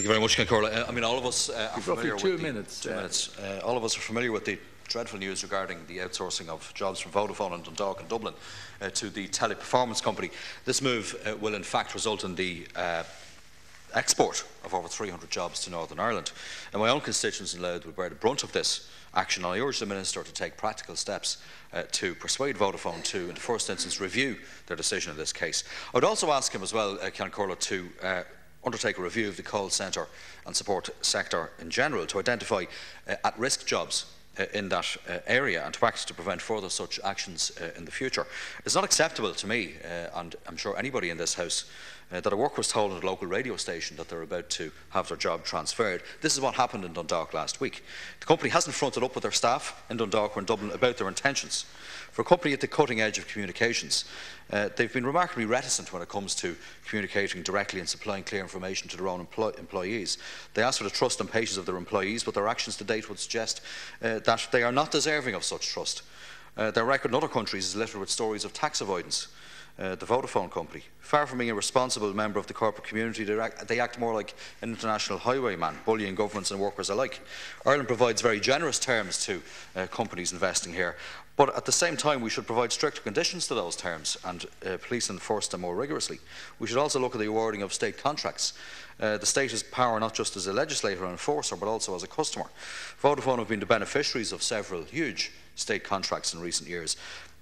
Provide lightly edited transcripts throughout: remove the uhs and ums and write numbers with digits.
Thank you very much, Ken Corla. I mean, all of us are familiar with 2 minutes. 2 minutes. All of us are familiar with the dreadful news regarding the outsourcing of jobs from Vodafone in Dundalk and Dublin to the teleperformance company. This move will in fact result in the export of over 300 jobs to Northern Ireland. And my own constituents in Louth will bear the brunt of this action. I urge the Minister to take practical steps to persuade Vodafone to, in the first instance, review their decision in this case. I would also ask him as well, Ken Corla, to undertake a review of the call centre and support sector in general to identify at-risk jobs in that area and to act to prevent further such actions in the future. It's not acceptable to me, and I'm sure anybody in this House, that a worker was told at a local radio station that they're about to have their job transferred. This is what happened in Dundalk last week. The company hasn't fronted up with their staff in Dundalk or in Dublin about their intentions. For a company at the cutting edge of communications, they've been remarkably reticent when it comes to communicating directly and supplying clear information to their own employees. They ask for the trust and patience of their employees, but their actions to date would suggest that they are not deserving of such trust. Their record in other countries is littered with stories of tax avoidance. The Vodafone company, far from being a responsible member of the corporate community, they act more like an international highwayman, bullying governments and workers alike. Ireland provides very generous terms to companies investing here, but at the same time we should provide stricter conditions to those terms and police and enforce them more rigorously. We should also look at the awarding of state contracts. The state has power not just as a legislator and enforcer, but also as a customer. Vodafone have been the beneficiaries of several huge state contracts in recent years.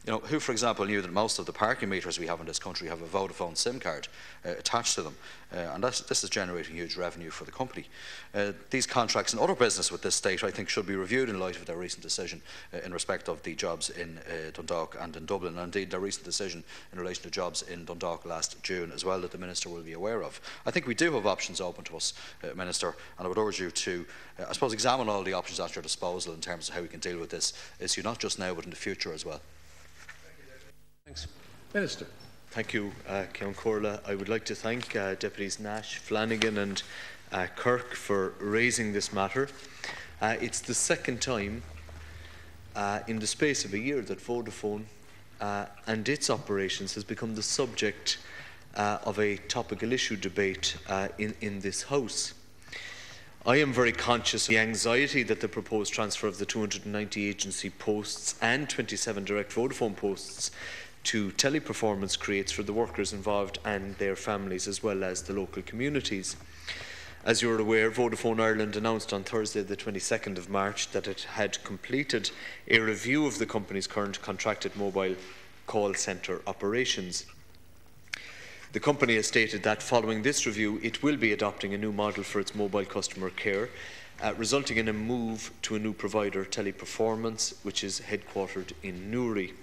You know, who, for example, knew that most of the parking meters we have in this country have a Vodafone SIM card attached to them, and this is generating huge revenue for the company. These contracts and other business with this state, I think, should be reviewed in light of their recent decision in respect of the jobs in Dundalk and in Dublin, and indeed their recent decision in relation to jobs in Dundalk last June as well, that the Minister will be aware of. I think we do have options open to us, Minister, and I would urge you to, I suppose, examine all the options at your disposal in terms of how we can deal with this issue, not just now but in the future as well. Thanks. Minister. Thank you, Ceann Comhairle. I would like to thank Deputies Nash, Flanagan and Kirk for raising this matter. It's the second time in the space of a year that Vodafone and its operations has become the subject of a topical issue debate in this House. I am very conscious of the anxiety that the proposed transfer of the 290 agency posts and 27 direct Vodafone posts to Teleperformance creates for the workers involved and their families, as well as the local communities. As you are aware, Vodafone Ireland announced on Thursday the 22nd of March that it had completed a review of the company's current contracted mobile call centre operations. The company has stated that following this review, it will be adopting a new model for its mobile customer care, resulting in a move to a new provider, Teleperformance, which is headquartered in Newry.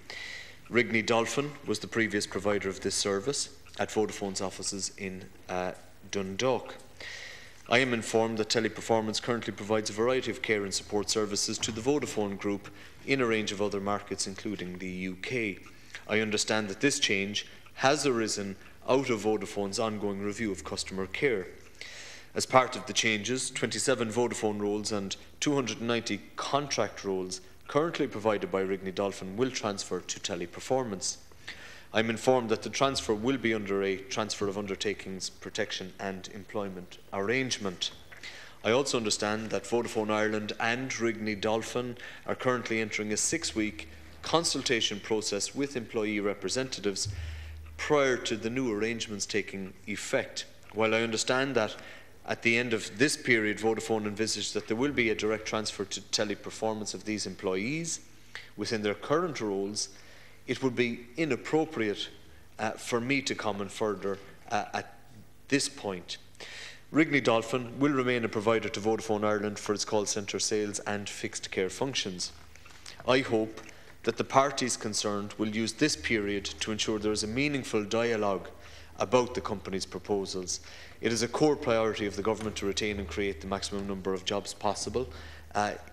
Rigney Dolphin was the previous provider of this service at Vodafone's offices in Dundalk. I am informed that Teleperformance currently provides a variety of care and support services to the Vodafone Group in a range of other markets, including the UK. I understand that this change has arisen out of Vodafone's ongoing review of customer care. As part of the changes, 27 Vodafone roles and 290 contract roles currently provided by Rigney Dolphin will transfer to Teleperformance. I am informed that the transfer will be under a Transfer of Undertakings Protection and Employment arrangement. I also understand that Vodafone Ireland and Rigney Dolphin are currently entering a 6-week consultation process with employee representatives prior to the new arrangements taking effect. While I understand that at the end of this period, Vodafone envisaged that there will be a direct transfer to Teleperformance of these employees within their current roles, it would be inappropriate for me to comment further at this point. Rigney Dolphin will remain a provider to Vodafone Ireland for its call centre sales and fixed care functions. I hope that the parties concerned will use this period to ensure there is a meaningful dialogue about the company's proposals. It is a core priority of the government to retain and create the maximum number of jobs possible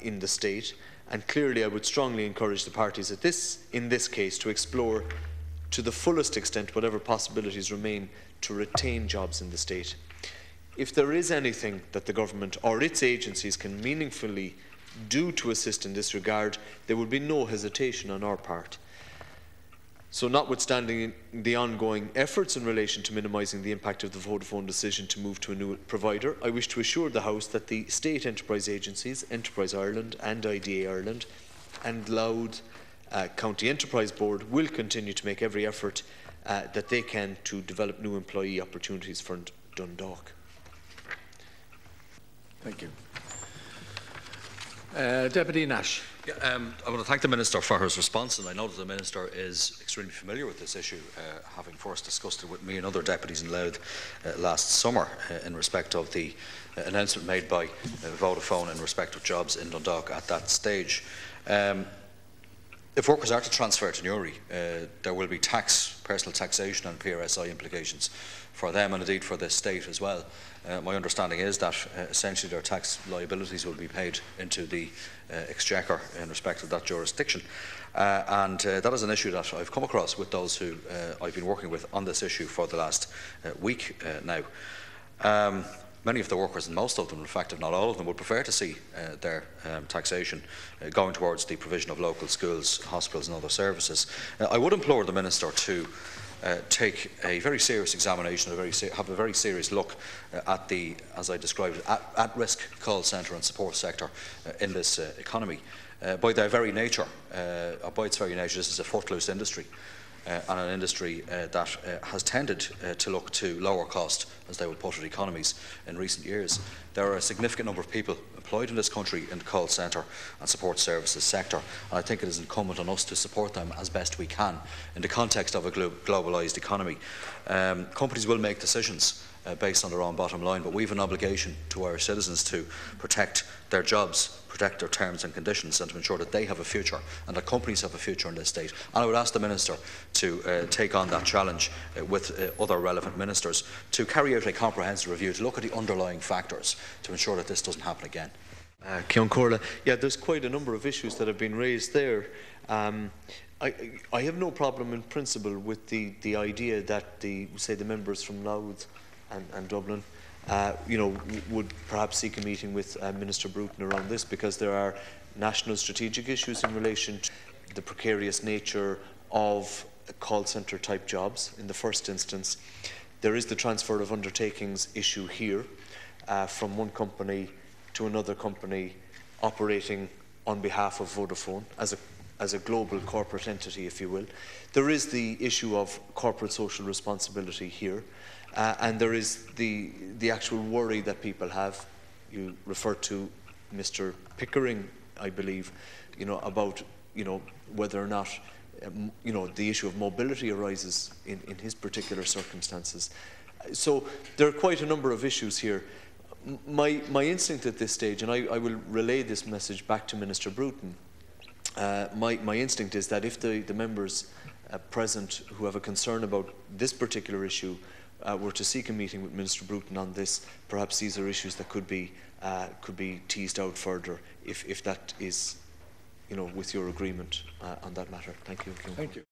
in the state, and clearly I would strongly encourage the parties in this case to explore to the fullest extent whatever possibilities remain to retain jobs in the state. If there is anything that the government or its agencies can meaningfully do to assist in this regard, there would be no hesitation on our part. So notwithstanding the ongoing efforts in relation to minimising the impact of the Vodafone decision to move to a new provider, I wish to assure the House that the state enterprise agencies, Enterprise Ireland and IDA Ireland, and Louth County Enterprise Board will continue to make every effort that they can to develop new employee opportunities for Dundalk. Thank you. Deputy Nash. Yeah, I want to thank the Minister for his response, and I know that the Minister is extremely familiar with this issue, having first discussed it with me and other deputies in Louth last summer in respect of the announcement made by Vodafone in respect of jobs in Dundalk at that stage. If workers are to transfer to Newry, there will be personal taxation and PRSI implications for them and indeed for the state as well. My understanding is that essentially their tax liabilities will be paid into the exchequer in respect of that jurisdiction. And that is an issue that I've come across with those who I've been working with on this issue for the last week now. Many of the workers, and most of them, in fact, if not all of them, would prefer to see their taxation going towards the provision of local schools, hospitals and other services. I would implore the Minister to take a very serious examination, have a very serious look at the, as I described it, at-risk call centre and support sector in this economy. By its very nature, this is a footloose industry. And an industry that has tended to look to lower cost, as they would put it, economies in recent years. There are a significant number of people employed in this country in the call centre and support services sector, and I think it is incumbent on us to support them as best we can in the context of a globalised economy. Companies will make decisions based on their own bottom line, but we have an obligation to our citizens to protect their jobs, protect their terms and conditions, and to ensure that they have a future and that companies have a future in this state. And I would ask the Minister to take on that challenge with other relevant ministers to carry out a comprehensive review, to look at the underlying factors to ensure that this doesn't happen again. Cian Corla, yeah, there's quite a number of issues that have been raised there. I have no problem in principle with the idea that the members from Louth and Dublin would perhaps seek a meeting with Minister Bruton around this, because there are national strategic issues in relation to the precarious nature of call centre type jobs. In the first instance, there is the transfer of undertakings issue here from one company to another company operating on behalf of Vodafone as a global corporate entity, if you will. There is the issue of corporate social responsibility here. And there is the actual worry that people have. You referred to Mr. Pickering, I believe, about whether or not the issue of mobility arises in his particular circumstances. So there are quite a number of issues here. My instinct at this stage, and I will relay this message back to Minister Bruton, my instinct is that if the members present who have a concern about this particular issue were to seek a meeting with Minister Bruton on this, perhaps these are issues that could be teased out further if that is, with your agreement on that matter. Thank you. Thank you.